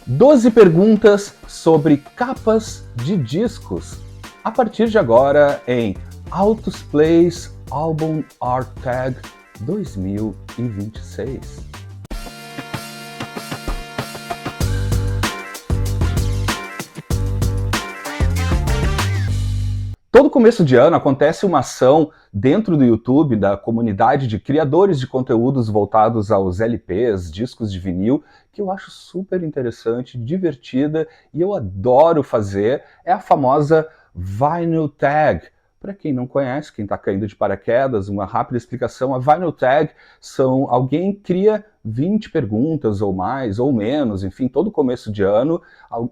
12 perguntas sobre capas de discos. A partir de agora em Altos Plays Album Art Tag 2026. Todo começo de ano acontece uma ação dentro do YouTube da comunidade de criadores de conteúdos voltados aos LPs, discos de vinil, que eu acho super interessante, divertida e eu adoro fazer. É a famosa Vinyl Tag. Para quem não conhece, quem está caindo de paraquedas, uma rápida explicação: a Vinyl Tag são alguém cria 20 perguntas ou mais ou menos, enfim, todo começo de ano,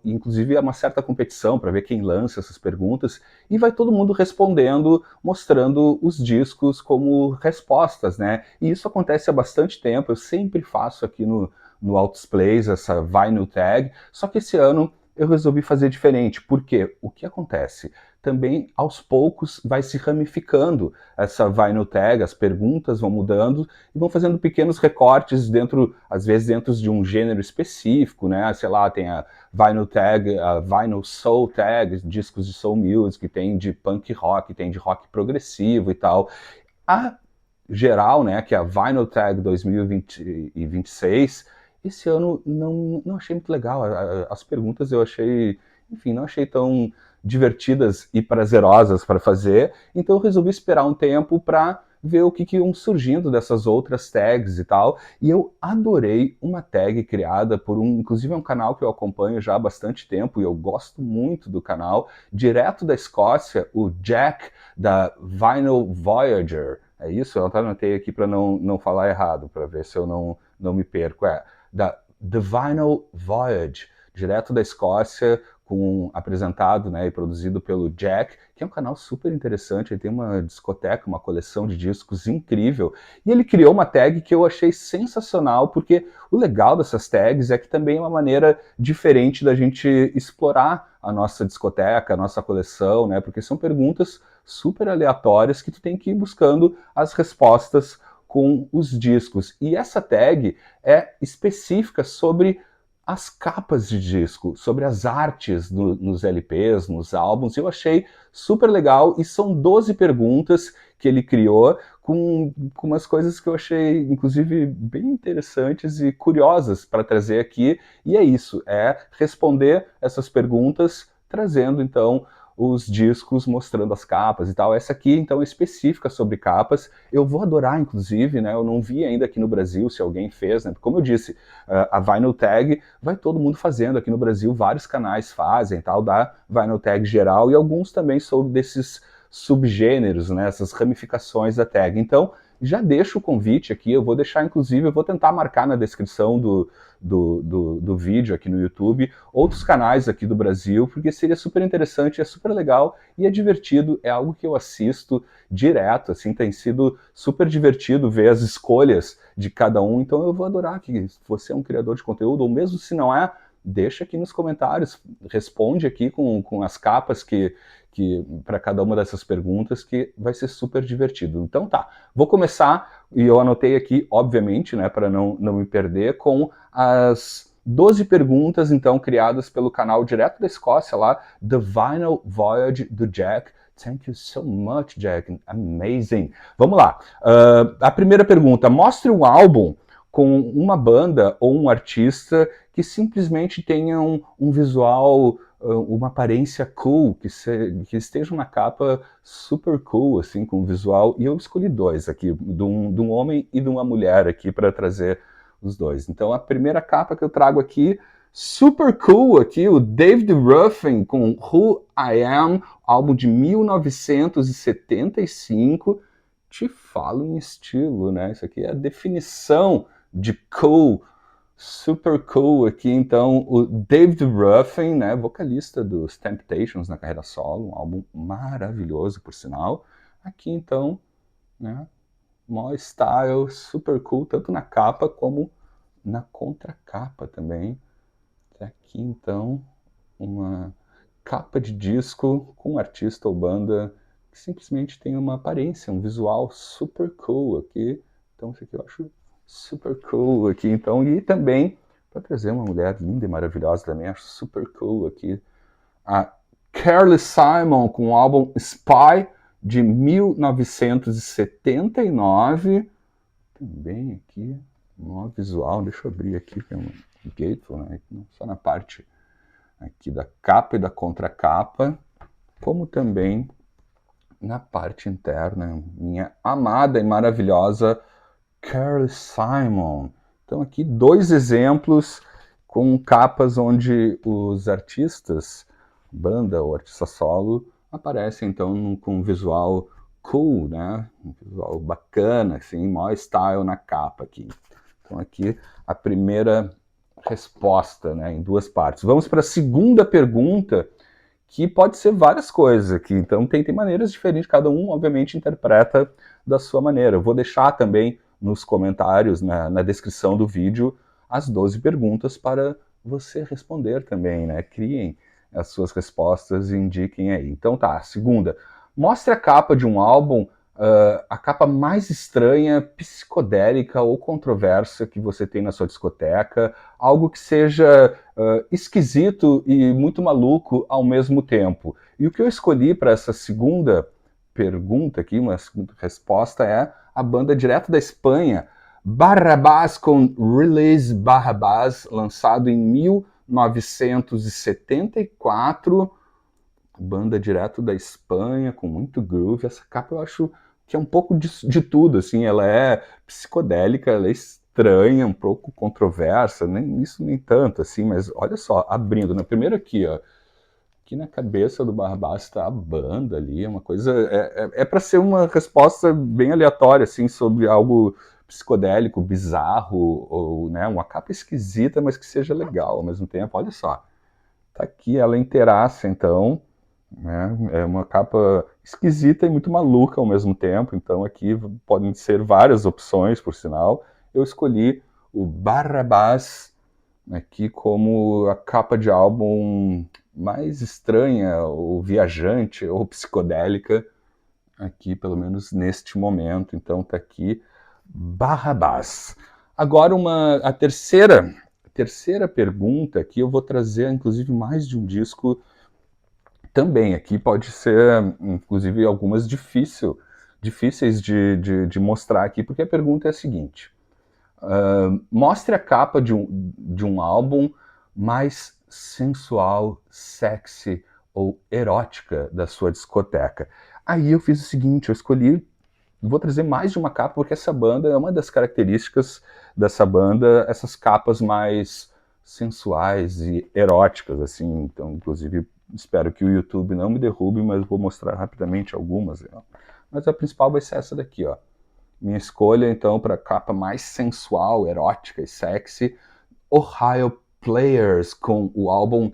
inclusive é uma certa competição para ver quem lança essas perguntas, e vai todo mundo respondendo, mostrando os discos como respostas, né? E isso acontece há bastante tempo, eu sempre faço aqui no Altos Plays essa Vinyl Tag, só que esse ano eu resolvi fazer diferente. Por quê? O que acontece? Também, aos poucos, vai se ramificando essa Vinyl Tag, as perguntas vão mudando e vão fazendo pequenos recortes dentro, às vezes dentro de um gênero específico, né? Sei lá, tem a Vinyl Tag, a Vinyl Soul Tag, discos de soul music, tem de punk rock, tem de rock progressivo e tal. A geral, né, que é a Vinyl Tag 2026, esse ano não achei muito legal. As perguntas eu achei, enfim, não achei tão divertidas e prazerosas para fazer, então eu resolvi esperar um tempo para ver o que iam surgindo dessas outras tags e tal, e eu adorei uma tag criada por inclusive é um canal que eu acompanho já há bastante tempo, e eu gosto muito do canal, direto da Escócia, o Jack, da Vinyl Voyager. É isso? Eu anotei aqui para não falar errado, para ver se eu não me perco. É da The Vinyl Voyage, direto da Escócia, apresentado, né, e produzido pelo Jack, que é um canal super interessante. Ele tem uma discoteca, uma coleção de discos incrível. E ele criou uma tag que eu achei sensacional, porque o legal dessas tags é que também é uma maneira diferente da gente explorar a nossa discoteca, a nossa coleção, né, porque são perguntas super aleatórias que tu tem que ir buscando as respostas com os discos. E essa tag é específica sobre as capas de disco, sobre as artes nos LPs, nos álbuns. Eu achei super legal e são 12 perguntas que ele criou com umas coisas que eu achei, inclusive, bem interessantes e curiosas para trazer aqui. E é isso, é responder essas perguntas, trazendo, então, os discos, mostrando as capas e tal. Essa aqui, então, é específica sobre capas. Eu vou adorar, inclusive, né? Eu não vi ainda aqui no Brasil se alguém fez, né? Como eu disse, a Vinyl Tag vai todo mundo fazendo aqui no Brasil, vários canais fazem, tal, da Vinyl Tag geral, e alguns também sobre desses subgêneros, né? Essas ramificações da tag. Então, já deixo o convite aqui, eu vou deixar, inclusive, eu vou tentar marcar na descrição do vídeo aqui no YouTube, outros canais aqui do Brasil, porque seria super interessante, é super legal e é divertido, é algo que eu assisto direto, assim, tem sido super divertido ver as escolhas de cada um, então eu vou adorar que você é um criador de conteúdo, ou mesmo se não é, deixa aqui nos comentários, responde aqui com as capas que para cada uma dessas perguntas, que vai ser super divertido. Então tá, vou começar, e eu anotei aqui, obviamente, né, para não me perder, com as 12 perguntas, então, criadas pelo canal direto da Escócia lá, The Vinyl Voyage, do Jack. Thank you so much, Jack. Amazing. Vamos lá. A primeira pergunta: mostre um álbum com uma banda ou um artista que simplesmente tenha um visual, uma aparência cool, que esteja uma capa super cool, assim, com visual. E eu escolhi dois aqui, de um homem e de uma mulher aqui para trazer os dois. Então a primeira capa que eu trago aqui, super cool aqui, o David Ruffin com Who I Am, álbum de 1975. Te falo em estilo, né? Isso aqui é a definição de cool, super cool aqui. Então, o David Ruffin, né, vocalista dos Temptations na carreira solo, um álbum maravilhoso, por sinal. Aqui, então, né, mó style, super cool, tanto na capa como na contracapa também. Aqui, então, uma capa de disco com um artista ou banda que simplesmente tem uma aparência, um visual super cool aqui. Então, isso aqui eu acho super cool aqui. Então, e também, para trazer uma mulher linda e maravilhosa também, acho super cool aqui. A Carly Simon com o álbum Spy, de 1979. Também aqui, um visual, deixa eu abrir aqui, que é um gatefold, né? Só na parte aqui da capa e da contracapa, como também na parte interna, minha amada e maravilhosa Carly Simon. Então aqui 2 exemplos com capas onde os artistas, banda ou artista solo, aparecem então com um visual cool, né? Um visual bacana, assim, maior style na capa aqui. Então aqui a primeira resposta, né, em 2 partes. Vamos para a segunda pergunta, que pode ser várias coisas aqui. Então tem maneiras diferentes, cada um obviamente interpreta da sua maneira. Eu vou deixar também nos comentários, na descrição do vídeo, as 12 perguntas para você responder também, né? Criem as suas respostas e indiquem aí. Então tá, segunda. Mostre a capa de um álbum, a capa mais estranha, psicodélica ou controversa que você tem na sua discoteca, algo que seja esquisito e muito maluco ao mesmo tempo. E o que eu escolhi para essa segunda pergunta aqui, uma segunda resposta, é a banda direto da Espanha, Barrabás com Release Barrabás, lançado em 1974, banda direto da Espanha, com muito groove. Essa capa eu acho que é um pouco de tudo, assim, ela é psicodélica, ela é estranha, um pouco controversa, nem isso nem tanto, assim, mas olha só, abrindo, né, primeiro aqui, ó, aqui na cabeça do Barrabás está a banda ali, é uma coisa, é para ser uma resposta bem aleatória, assim, sobre algo psicodélico, bizarro, ou, né, uma capa esquisita, mas que seja legal ao mesmo tempo. Olha só, tá aqui ela inteiraça, então, né, é uma capa esquisita e muito maluca ao mesmo tempo, então aqui podem ser várias opções, por sinal. Eu escolhi o Barrabás aqui como a capa de álbum mais estranha, ou viajante, ou psicodélica, aqui, pelo menos neste momento. Então tá aqui Barrabás. Agora a terceira pergunta aqui, eu vou trazer inclusive mais de um disco também. Aqui pode ser, inclusive, algumas difíceis de mostrar aqui, porque a pergunta é a seguinte: mostre a capa de um álbum mais sensual, sexy ou erótica da sua discoteca. Aí eu fiz o seguinte, eu escolhi, vou trazer mais de uma capa, porque essa banda, é uma das características dessa banda, essas capas mais sensuais e eróticas, assim. Então, inclusive, espero que o YouTube não me derrube, mas vou mostrar rapidamente algumas. Né? Mas a principal vai ser essa daqui, ó. Minha escolha, então, para a capa mais sensual, erótica e sexy, Ohio Players, com o álbum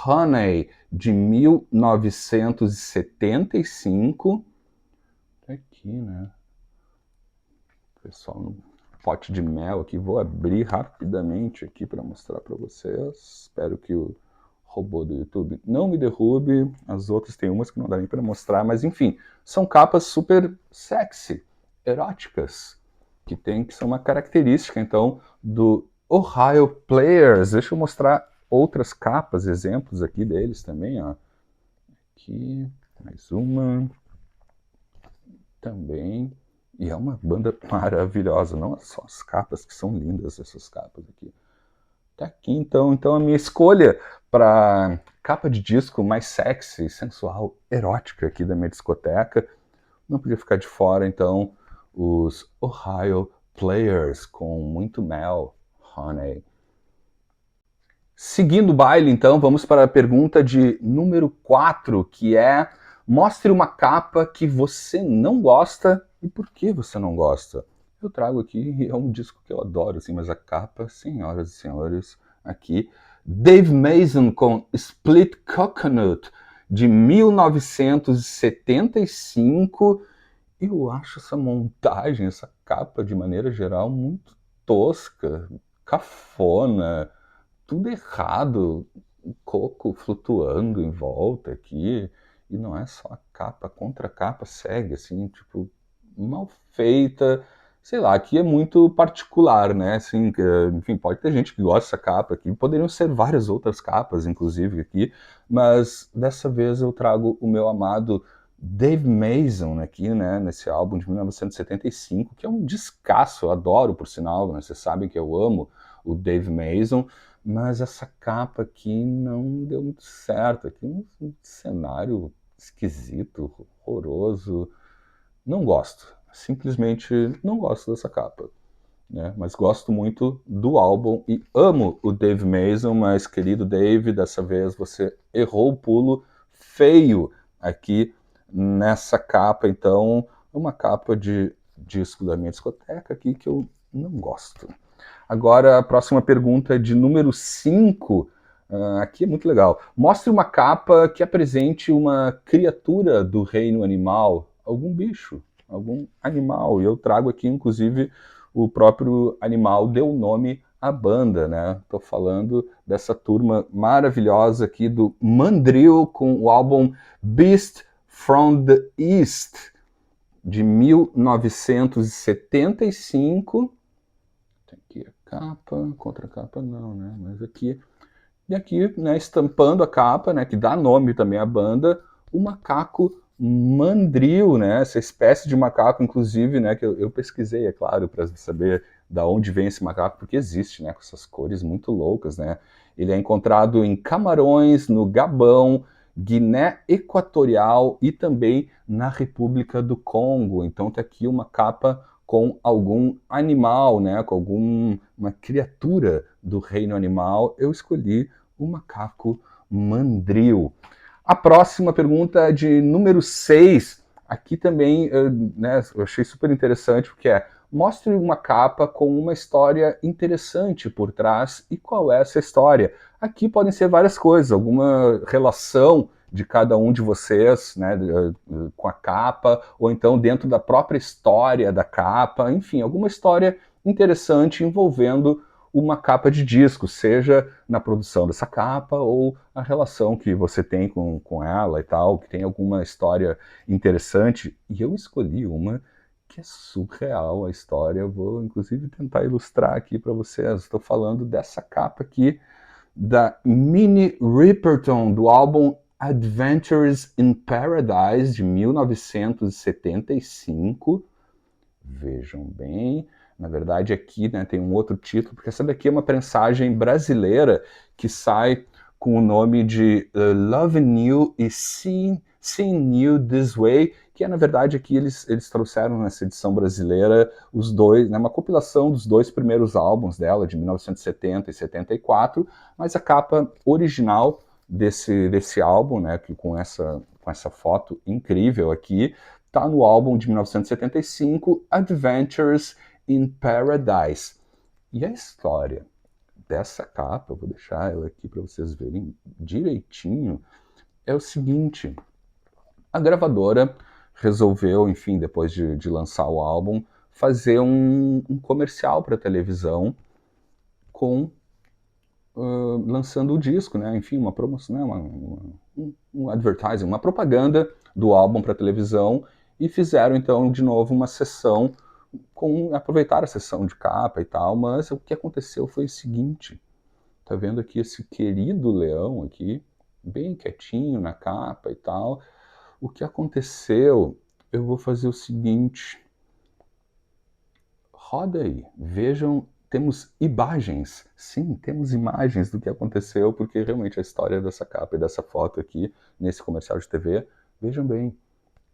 Honey, de 1975. Tá aqui, né? Pessoal, um pote de mel aqui. Vou abrir rapidamente aqui para mostrar para vocês. Espero que o robô do YouTube não me derrube. As outras tem umas que não dá nem para mostrar, mas enfim, são capas super sexy, eróticas, que são uma característica, então, do Ohio Players. Deixa eu mostrar outras capas, exemplos aqui deles também, ó. Aqui, mais uma. Também. E é uma banda maravilhosa, não só as capas, que são lindas essas capas aqui. Tá aqui, então a minha escolha para capa de disco mais sexy, sensual, erótica aqui da minha discoteca, não podia ficar de fora, então, os Ohio Players, com muito mel, honey. Seguindo o baile, então, vamos para a pergunta de número 4, que é: mostre uma capa que você não gosta e por que você não gosta. Eu trago aqui, é um disco que eu adoro, assim, mas a capa, senhoras e senhores, aqui, Dave Mason com Split Coconut, de 1975. Eu acho essa montagem, essa capa, de maneira geral, muito tosca, cafona, tudo errado, o coco flutuando em volta aqui, e não é só a capa, a contracapa segue assim, tipo, mal feita, sei lá, aqui é muito particular, né? Assim, enfim, pode ter gente que gosta dessa capa aqui, poderiam ser várias outras capas, inclusive, aqui, mas dessa vez eu trago o meu amado Dave Mason aqui, né, nesse álbum de 1975, que é um descasso, eu adoro, por sinal, né? Vocês sabem que eu amo o Dave Mason, mas essa capa aqui não deu muito certo, aqui um cenário esquisito, horroroso, não gosto, simplesmente não gosto dessa capa, né? Mas gosto muito do álbum e amo o Dave Mason, mas querido Dave, dessa vez você errou o pulo feio aqui nessa capa, então uma capa de disco da minha discoteca aqui que eu não gosto. Agora a próxima pergunta é de número 5. Aqui é muito legal. Mostre uma capa que apresente uma criatura do reino animal, algum bicho, algum animal. E eu trago aqui, inclusive, o próprio animal deu nome à banda, né? Estou falando dessa turma maravilhosa aqui do Mandrill com o álbum Beast from the East, de 1975. Tem aqui a capa, contracapa não, né? Mas aqui, e aqui, né, estampando a capa, né, que dá nome também à banda, o macaco mandril, né? Essa espécie de macaco, inclusive, né, que eu pesquisei, é claro, para saber da onde vem esse macaco, porque existe, né, com essas cores muito loucas, né? Ele é encontrado em Camarões, no Gabão, Guiné Equatorial e também na República do Congo. Então tá aqui uma capa com algum animal, né, com alguma criatura do reino animal. Eu escolhi o macaco mandril. A próxima pergunta é de número 6. Aqui também, né, eu achei super interessante, porque é: mostre uma capa com uma história interessante por trás e qual é essa história. Aqui podem ser várias coisas, alguma relação de cada um de vocês, né, com a capa, ou então dentro da própria história da capa, enfim, alguma história interessante envolvendo uma capa de disco, seja na produção dessa capa ou a relação que você tem com ela e tal, que tem alguma história interessante. E eu escolhi uma que é surreal a história, eu vou inclusive tentar ilustrar aqui para vocês. Estou falando dessa capa aqui da Minnie Riperton, do álbum Adventures in Paradise, de 1975. Vejam bem, na verdade aqui, né, tem um outro título, porque essa daqui é uma prensagem brasileira que sai com o nome de Loving You e Seeing You This Way, que é, na verdade, aqui eles trouxeram nessa edição brasileira os dois, né, uma compilação dos dois primeiros álbuns dela, de 1970 e 74, mas a capa original desse álbum, né, que com essa foto incrível aqui, tá no álbum de 1975, Adventures in Paradise. E a história dessa capa, eu vou deixar ela aqui para vocês verem direitinho, é o seguinte: a gravadora resolveu, enfim, depois de lançar o álbum, fazer um comercial para televisão com lançando o disco, né? Enfim, uma promoção, né? Um advertising, uma propaganda do álbum para televisão, e fizeram então de novo uma sessão aproveitar a sessão de capa e tal, mas o que aconteceu foi o seguinte: tá vendo aqui esse querido leão aqui, bem quietinho na capa e tal. O que aconteceu, eu vou fazer o seguinte, roda aí, vejam, temos imagens, sim, temos imagens do que aconteceu, porque realmente a história dessa capa e dessa foto aqui, nesse comercial de TV, vejam bem,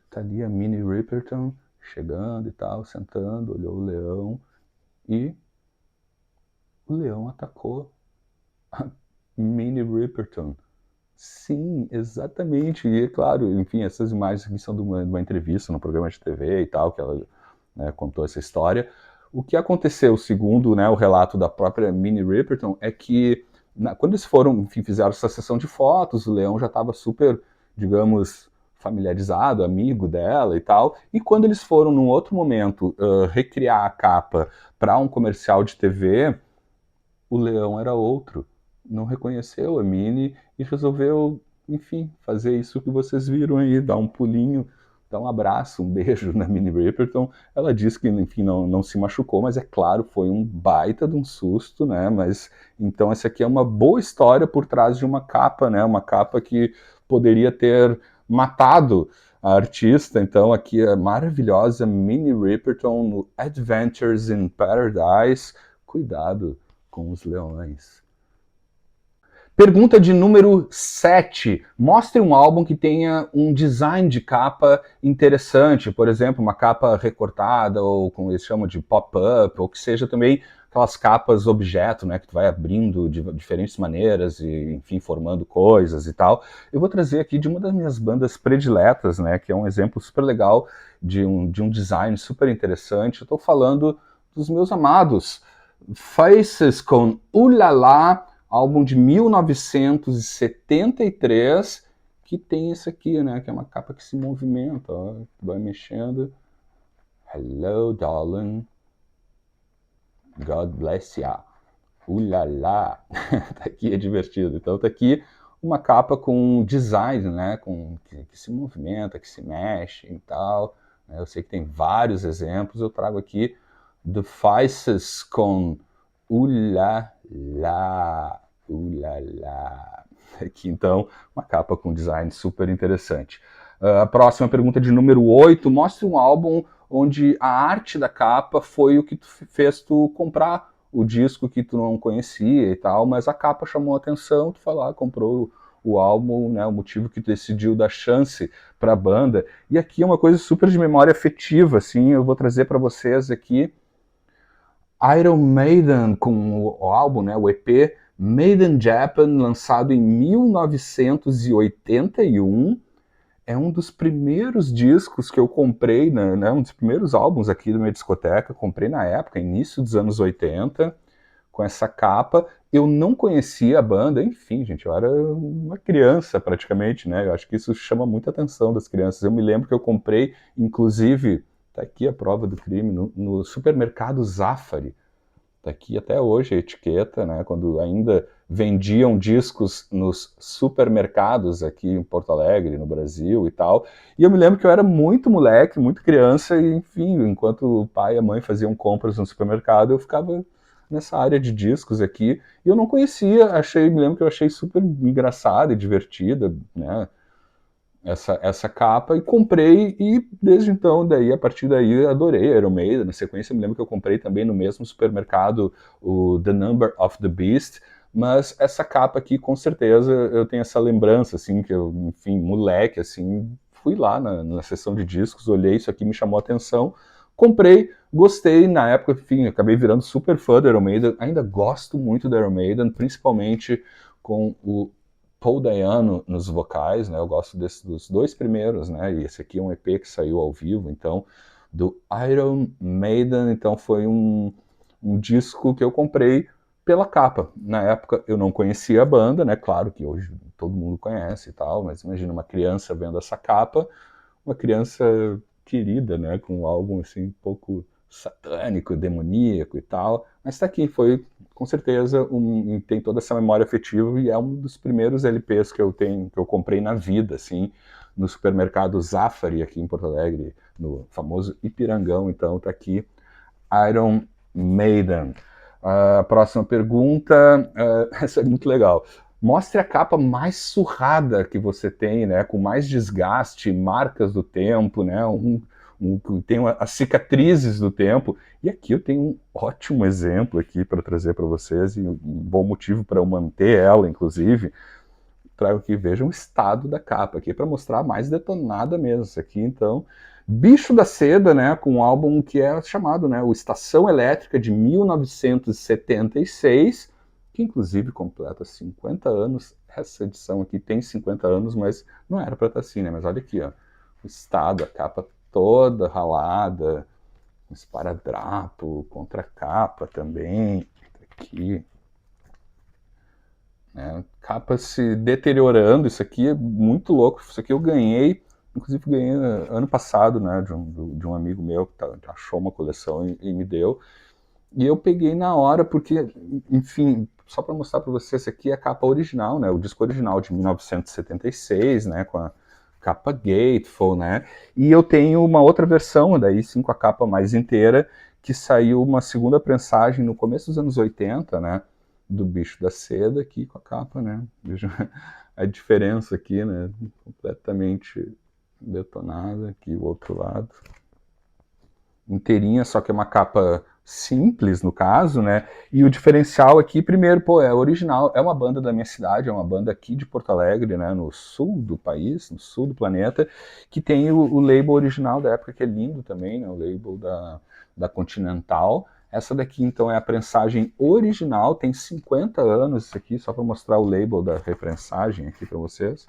tá ali a Minnie Riperton chegando e tal, sentando, olhou o leão, e o leão atacou a Minnie Riperton. Sim, exatamente. E é claro, enfim, essas imagens aqui são de uma entrevista no programa de TV e tal, que ela, né, contou essa história. O que aconteceu, segundo, né, o relato da própria Minnie Riperton, é que quando eles foram, enfim, fizeram essa sessão de fotos, o leão já estava super, digamos, familiarizado, amigo dela e tal. E quando eles foram, num outro momento, recriar a capa para um comercial de TV, o leão era outro, não reconheceu a Minnie e resolveu, enfim, fazer isso que vocês viram aí, dar um pulinho dar um abraço, um beijo na Minnie Riperton. Ela disse que, enfim, não se machucou, mas é claro, foi um baita de um susto, né? Mas então essa aqui é uma boa história por trás de uma capa, né? Uma capa que poderia ter matado a artista. Então aqui a maravilhosa Minnie Riperton no Adventures in Paradise. Cuidado com os leões. Pergunta de número 7. Mostre um álbum que tenha um design de capa interessante, por exemplo, uma capa recortada, ou como eles chamam de pop-up, ou que seja também aquelas capas objeto, né, que tu vai abrindo de diferentes maneiras e, enfim, formando coisas e tal. Eu vou trazer aqui de uma das minhas bandas prediletas, né, que é um exemplo super legal de um design super interessante. Eu estou falando dos meus amados Faces com Ulala, álbum de 1973, que tem esse aqui, né, que é uma capa que se movimenta, ó, vai mexendo. Hello, darling. God bless ya. Ulala. Tá aqui, é divertido. Então tá aqui uma capa com design, né, que se movimenta, que se mexe e tal. Eu sei que tem vários exemplos, eu trago aqui The Faces com Ulala. Ulala. Aqui então, uma capa com design super interessante. A próxima pergunta de número 8. Mostre um álbum onde a arte da capa foi o que fez tu comprar o disco que tu não conhecia e tal, mas a capa chamou a atenção, tu foi lá, comprou o álbum, né, o motivo que tu decidiu dar chance para a banda. E aqui é uma coisa super de memória afetiva, assim, eu vou trazer para vocês aqui Iron Maiden com o álbum, né, o EP Made in Japan, lançado em 1981. É um dos primeiros discos que eu comprei, né, um dos primeiros álbuns aqui da minha discoteca, comprei na época, início dos anos 80, com essa capa. Eu não conhecia a banda, enfim, gente, eu era uma criança praticamente, né? Eu acho que isso chama muita atenção das crianças. Eu me lembro que eu comprei, inclusive, tá aqui a prova do crime, no supermercado Zafari. Tá aqui até hoje a etiqueta, né? Quando ainda vendiam discos nos supermercados aqui em Porto Alegre, no Brasil e tal. E eu me lembro que eu era muito moleque, muito criança, e enfim, enquanto o pai e a mãe faziam compras no supermercado, eu ficava nessa área de discos aqui. E eu não conhecia, me lembro que eu achei super engraçada e divertida, né? Essa capa e comprei, e desde então, daí, a partir daí, adorei Iron Maiden. Na sequência, eu me lembro que eu comprei também no mesmo supermercado o The Number of the Beast, mas essa capa aqui, com certeza, eu tenho essa lembrança, assim, que eu, enfim, moleque, assim, fui lá na seção de discos, olhei isso aqui, me chamou a atenção, comprei, gostei, na época, enfim, acabei virando super fã do Iron Maiden, ainda gosto muito do Iron Maiden, principalmente com o Paul Dayano nos vocais, né? Eu gosto dos dois primeiros, né? E esse aqui é um EP que saiu ao vivo, então, do Iron Maiden. Então foi um disco que eu comprei pela capa. Na época eu não conhecia a banda, né? Claro que hoje todo mundo conhece e tal, mas imagina uma criança vendo essa capa, uma criança querida, né? Com um álbum assim um pouco satânico, demoníaco e tal. Mas tá aqui, foi com certeza tem toda essa memória afetiva, e é um dos primeiros LPs que eu tenho, que eu comprei na vida, assim, no supermercado Zafari aqui em Porto Alegre, no famoso Ipirangão. Então tá aqui Iron Maiden. A próxima pergunta, essa é muito legal. Mostre a capa mais surrada que você tem, né, com mais desgaste, marcas do tempo, né, tem as cicatrizes do tempo. E aqui eu tenho um ótimo exemplo aqui para trazer para vocês, e um bom motivo para eu manter ela, inclusive. Trago aqui, vejam o estado da capa aqui, para mostrar a mais detonada mesmo. Isso aqui, então, Bicho da Seda, né, com um álbum que é chamado, né, o Estação Elétrica, de 1976, que inclusive completa 50 anos. Essa edição aqui tem 50 anos, mas não era para estar assim, né? Mas olha aqui, ó, o estado, a capa toda ralada, um esparadrapo, contracapa também, aqui, né? Capa se deteriorando. Isso aqui é muito louco. Isso aqui eu ganhei, inclusive ganhei ano passado, né, de um amigo meu que achou uma coleção e me deu. E eu peguei na hora porque, enfim, só para mostrar para vocês, essa aqui é a capa original, né, o disco original de 1976, né, capa Gatefold, né? E eu tenho uma outra versão, daí sim com a capa mais inteira, que saiu uma segunda prensagem no começo dos anos 80, né? Do Bicho da Seda aqui com a capa, né? Veja a diferença aqui, né? Completamente detonada aqui o outro lado. Inteirinha, só que é uma capa simples no caso, né? E o diferencial aqui, primeiro, pô, é original, é uma banda da minha cidade, é uma banda aqui de Porto Alegre, né? No sul do país, no sul do planeta, que tem o label original da época, que é lindo também, né? O label da Continental. Essa daqui, então, é a prensagem original, tem 50 anos isso aqui, só para mostrar o label da reprensagem aqui para vocês.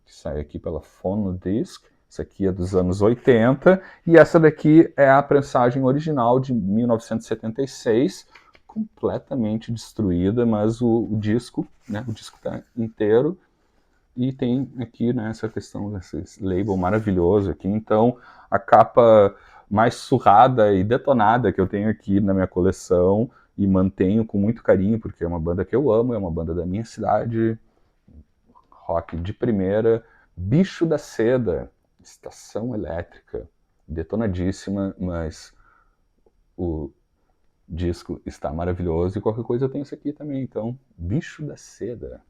Que sai aqui pela Fonodisc. Isso aqui é dos anos 80, e essa daqui é a prensagem original de 1976, completamente destruída, mas o disco, né, o disco está inteiro, e tem aqui, né, essa questão desse label maravilhoso aqui. Então, a capa mais surrada e detonada que eu tenho aqui na minha coleção, e mantenho com muito carinho, porque é uma banda que eu amo, é uma banda da minha cidade, rock de primeira, Bicho da Seda, Estação Elétrica, detonadíssima, mas o disco está maravilhoso, e qualquer coisa eu tenho isso aqui também, então, Bicho da Seda.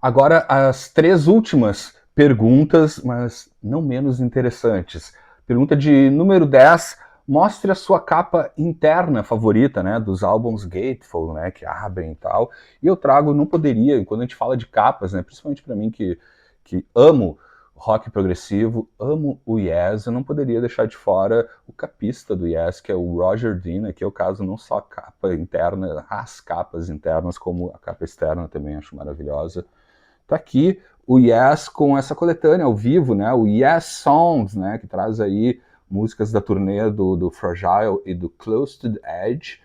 Agora, as três últimas perguntas, mas não menos interessantes. Pergunta de número 10, mostre a sua capa interna favorita, né, dos álbuns Gatefold, né, que abrem e tal. E eu trago, não poderia, quando a gente fala de capas, né, principalmente para mim que amo rock progressivo, amo o Yes, eu não poderia deixar de fora o capista do Yes, que é o Roger Dean, que é o caso não só a capa interna, as capas internas, como a capa externa também acho maravilhosa. Tá aqui o Yes com essa coletânea ao vivo, né? O Yes Songs, né? Que traz aí músicas da turnê do Fragile e do Close to the Edge,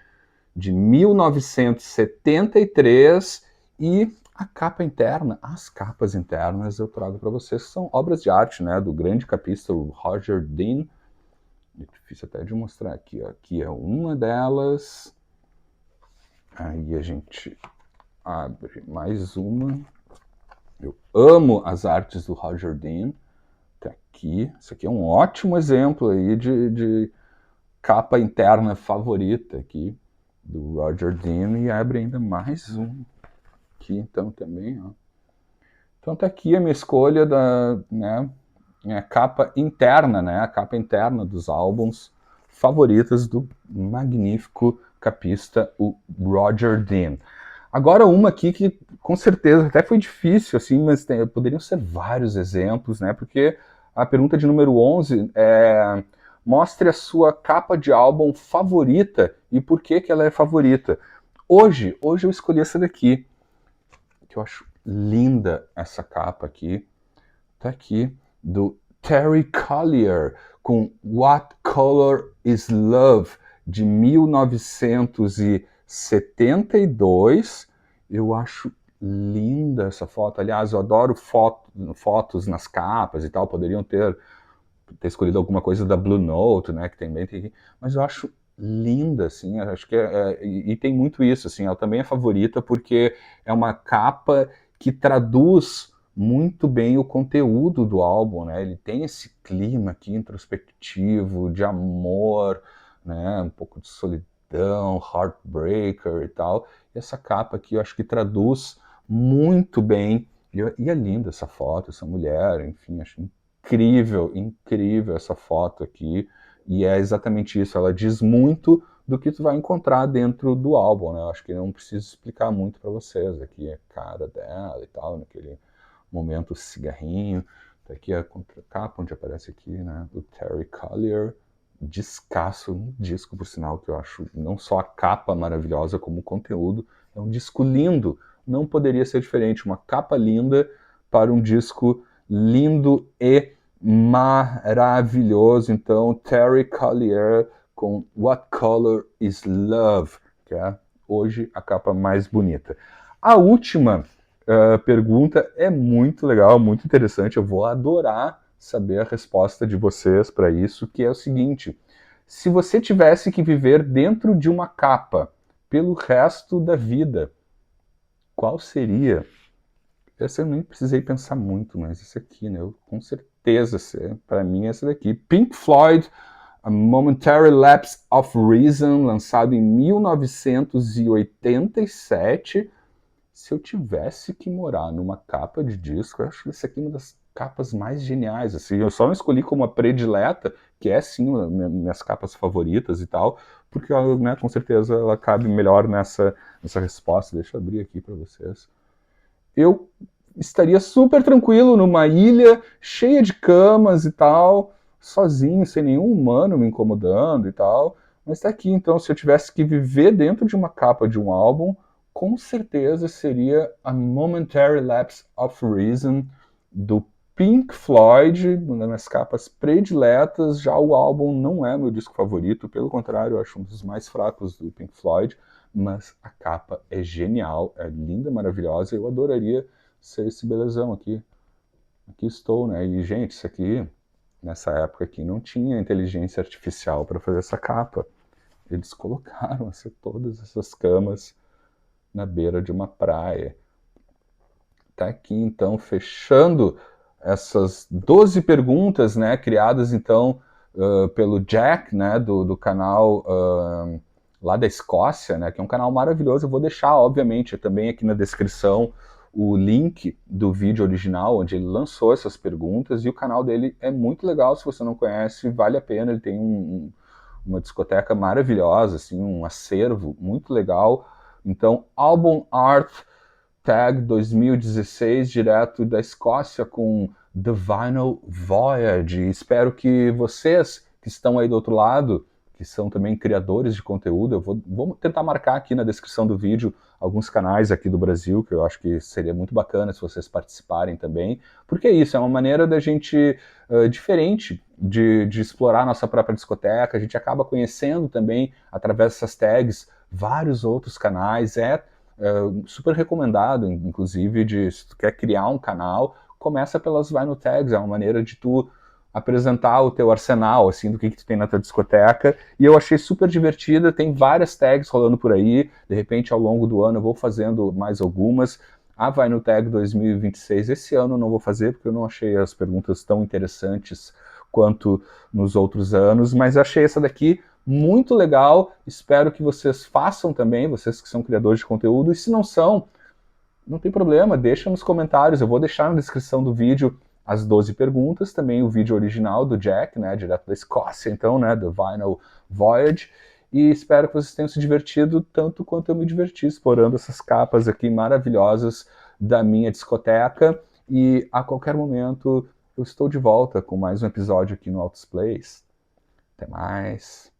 de 1973, e a capa interna, as capas internas eu trago para vocês, que são obras de arte, né? Do grande capista, o Roger Dean. É difícil até de mostrar aqui, ó. Aqui é uma delas. Aí a gente abre mais uma. Eu amo as artes do Roger Dean. Tá aqui. Isso aqui é um ótimo exemplo aí de capa interna favorita aqui do Roger Dean. E abre ainda mais um aqui, então, também, ó. Então tá aqui a minha escolha da, né, minha capa interna, né, a capa interna dos álbuns favoritas do magnífico capista, o Roger Dean. Agora uma aqui que com certeza até foi difícil, assim, mas poderiam ser vários exemplos, né? Porque a pergunta de número 11 é: mostre a sua capa de álbum favorita e por que ela é favorita. Hoje eu escolhi essa daqui, que eu acho linda essa capa aqui. Tá aqui, do Terry Collier, com What Color is Love, de 1972. Eu acho linda essa foto. Aliás, eu adoro fotos nas capas e tal. Poderiam ter escolhido alguma coisa da Blue Note, né? Que também tem, mas eu acho linda, assim. Acho que e tem muito isso, assim. Ela também é favorita porque é uma capa que traduz muito bem o conteúdo do álbum, né? Ele tem esse clima aqui introspectivo, de amor, né? Um pouco de solidão, heartbreaker e tal. E essa capa aqui eu acho que traduz muito bem. E é linda essa foto, essa mulher, enfim, acho incrível, incrível essa foto aqui. E é exatamente isso, ela diz muito do que tu vai encontrar dentro do álbum, né? Eu acho que não preciso explicar muito para vocês. Aqui é a cara dela e tal, naquele momento cigarrinho. Tá aqui a contracapa, onde aparece aqui, né? O Terry Collier, descasso, um disco, por sinal, que eu acho não só a capa maravilhosa, como o conteúdo. É um disco lindo, não poderia ser diferente. Uma capa linda para um disco lindo e maravilhoso. Então, Terry Collier com What Color is Love, que é hoje a capa mais bonita. A última pergunta é muito legal, muito interessante. Eu vou adorar saber a resposta de vocês para isso, que é o seguinte: se você tivesse que viver dentro de uma capa pelo resto da vida, qual seria Essa eu nem precisei pensar muito, mas esse aqui, né? Eu, com certeza, para mim, esse daqui. Pink Floyd, A Momentary Lapse of Reason, lançado em 1987. Se eu tivesse que morar numa capa de disco, eu acho que essa aqui é uma das capas mais geniais. Assim, eu só não escolhi como a predileta, que é sim minhas capas favoritas e tal, porque né, com certeza ela cabe melhor nessa resposta. Deixa eu abrir aqui para vocês. Eu estaria super tranquilo numa ilha cheia de camas e tal, sozinho, sem nenhum humano me incomodando e tal. Mas tá aqui, então, se eu tivesse que viver dentro de uma capa de um álbum, com certeza seria A Momentary Lapse of Reason, do Pink Floyd, uma das minhas capas prediletas. Já o álbum não é meu disco favorito, pelo contrário, eu acho um dos mais fracos do Pink Floyd, mas a capa é genial, é linda, maravilhosa. Eu adoraria ser esse belezão aqui. Aqui estou, né? E, gente, isso aqui, nessa época aqui, não tinha inteligência artificial para fazer essa capa. Eles colocaram todas essas camas na beira de uma praia. Tá aqui, então, fechando essas 12 perguntas, né, criadas, então, pelo Jack, né, do canal lá da Escócia, né, que é um canal maravilhoso. Eu vou deixar, obviamente, também aqui na descrição o link do vídeo original, onde ele lançou essas perguntas, e o canal dele é muito legal. Se você não conhece, vale a pena. Ele tem uma discoteca maravilhosa, assim, um acervo muito legal. Então, Album Art Tag 2016, direto da Escócia, com The Vinyl Voyage. Espero que vocês que estão aí do outro lado, que são também criadores de conteúdo, vou tentar marcar aqui na descrição do vídeo alguns canais aqui do Brasil, que eu acho que seria muito bacana se vocês participarem também, porque é isso, é uma maneira da gente, diferente de explorar a nossa própria discoteca. A gente acaba conhecendo também, através dessas tags, vários outros canais. Super recomendado, inclusive, se tu quer criar um canal, começa pelas Vinyl Tags. É uma maneira de tu apresentar o teu arsenal, assim, do que tu tem na tua discoteca, e eu achei super divertida. Tem várias tags rolando por aí, de repente ao longo do ano eu vou fazendo mais algumas. A Vinyl Tag 2026 esse ano eu não vou fazer, porque eu não achei as perguntas tão interessantes quanto nos outros anos, mas achei essa daqui muito legal. Espero que vocês façam também, vocês que são criadores de conteúdo, e se não são, não tem problema, deixa nos comentários. Eu vou deixar na descrição do vídeo as 12 perguntas, também o vídeo original do Jack, né, direto da Escócia, então, né, do Vinyl Voyage, e espero que vocês tenham se divertido tanto quanto eu me diverti explorando essas capas aqui maravilhosas da minha discoteca. E a qualquer momento eu estou de volta com mais um episódio aqui no Altos Plays. Até mais!